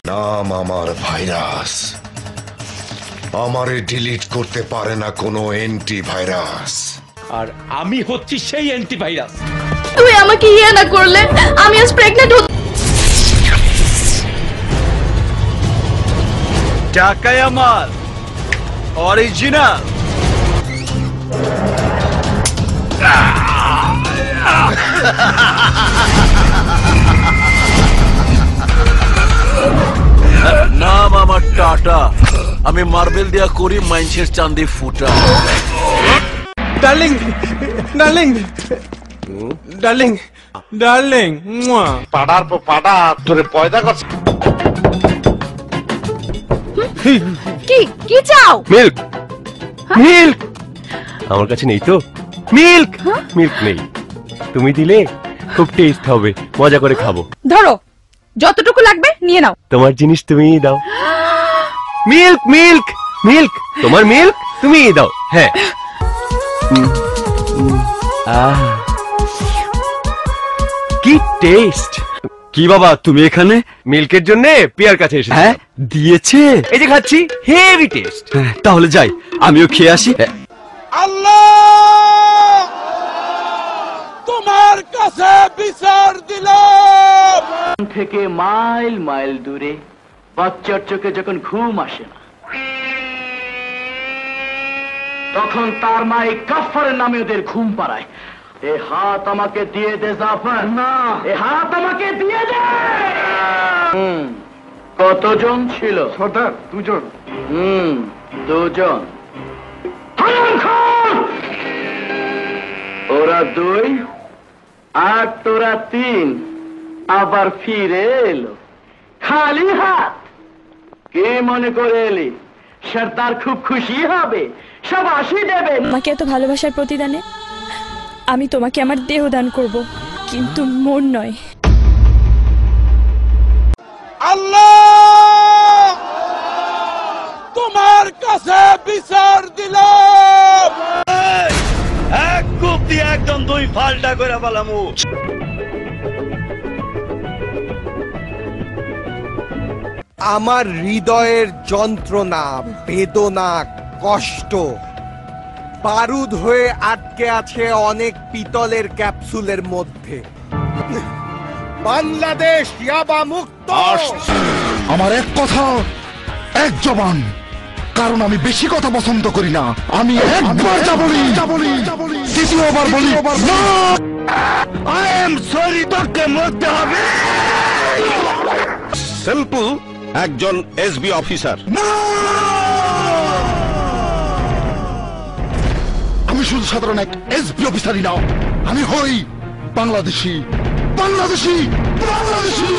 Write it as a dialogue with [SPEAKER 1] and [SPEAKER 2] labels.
[SPEAKER 1] নাম আমার ভাইরাস, আমারে ডিলিট করতে পারে না কোনো অ্যান্টিভাইরাস।
[SPEAKER 2] আর আমি হচ্ছি সেই অ্যান্টিভাইরাস।
[SPEAKER 3] তুই আমাকে ইয়ে না করলে আমি আজ প্রেগন্যান্ট হতে।
[SPEAKER 2] টাকাই আমার অরিজিনাল।
[SPEAKER 4] নাম আমার টাটা, আমি মার্বেল দিয়া করি মাইনসের চাঁদি ফুটা।
[SPEAKER 5] ডার্লিং ডার্লিং ডার্লিং ডার্লিং
[SPEAKER 6] পাড়ার পর পাড়া তোরে পয়দা করছে।
[SPEAKER 3] কি কি চাও?
[SPEAKER 7] মিল্ক মিল্ক আমার কাছে নেই তো। মিল্ক মিল্ক নেই, তুমি দিলে খুব টেস্ট হবে, মজা করে খাবো।
[SPEAKER 3] ধরো, যতটুকু লাগবে নিয়ে নাও।
[SPEAKER 7] তোমার জিনিস তুমিই দাও। মিল্ক মিল্ক মিল্ক, তোমার মিল্ক তুমিই দাও। হ্যাঁ, কি টেস্ট।
[SPEAKER 4] কি বাবা তুমি এখানে?
[SPEAKER 7] মিল্কের জন্য পিয়ার কাছে এসেছি।
[SPEAKER 4] হ্যাঁ দিয়েছে,
[SPEAKER 7] এই যে খাচ্ছি, হেভি টেস্ট।
[SPEAKER 4] তাহলে যাই আমিও খেয়ে আসি।
[SPEAKER 5] আল্লাহ তোমার কাছে বিচার দিলাম।
[SPEAKER 8] থেকে মাইল মাইল দূরে বাচ্চার চোখে যখন ঘুম আসে না, তখন তার মা এই কাফারের নামে ওদের ঘুম পাড়ায়। এ হাত আমাকে দিয়ে দে জাফর। না, এ হাত আমাকে দিয়ে দে। কতজন ছিল?
[SPEAKER 6] সর্দার দুজন।
[SPEAKER 8] দুজন। ওরা দুই আর তোরা তিন, আবার ফিরে এলো খালি হাত। কে মনে করে এলি? সর্দার খুব খুশি হবে, সব আসি দেবে।
[SPEAKER 3] আমাকে এত ভালোবাসার প্রতিদানে আমি তোমাকে আমার দেহ দান করব, কিন্তু মন নয়।
[SPEAKER 5] আল্লাহ তোমার কাছে বিচার দিলাম।
[SPEAKER 2] এক কূপ দিয়ে একদম দুই ফালটা করে পালামু।
[SPEAKER 9] আমার হৃদয়ের যন্ত্রণা, বেদনা, কষ্ট বারুদ হয়ে আটকে আছে অনেক পিতলের ক্যাপসুলের মধ্যে। বাংলাদেশ ইয়াবা মুক্ত।
[SPEAKER 1] আমার এক কথা এক জবান, কারণ আমি বেশি কথা পছন্দ করি না। আমি একবার যা বলি দ্বিতীয়বার বলি না।
[SPEAKER 2] আই এম সরি, তোকে মরতে হবে।
[SPEAKER 6] সিম্পল একজন এসবি অফিসার।
[SPEAKER 1] আমি শুধু সাধারণ এক এসবি অফিসারই না, আমি হই বাংলাদেশি বাংলাদেশি বাংলাদেশি।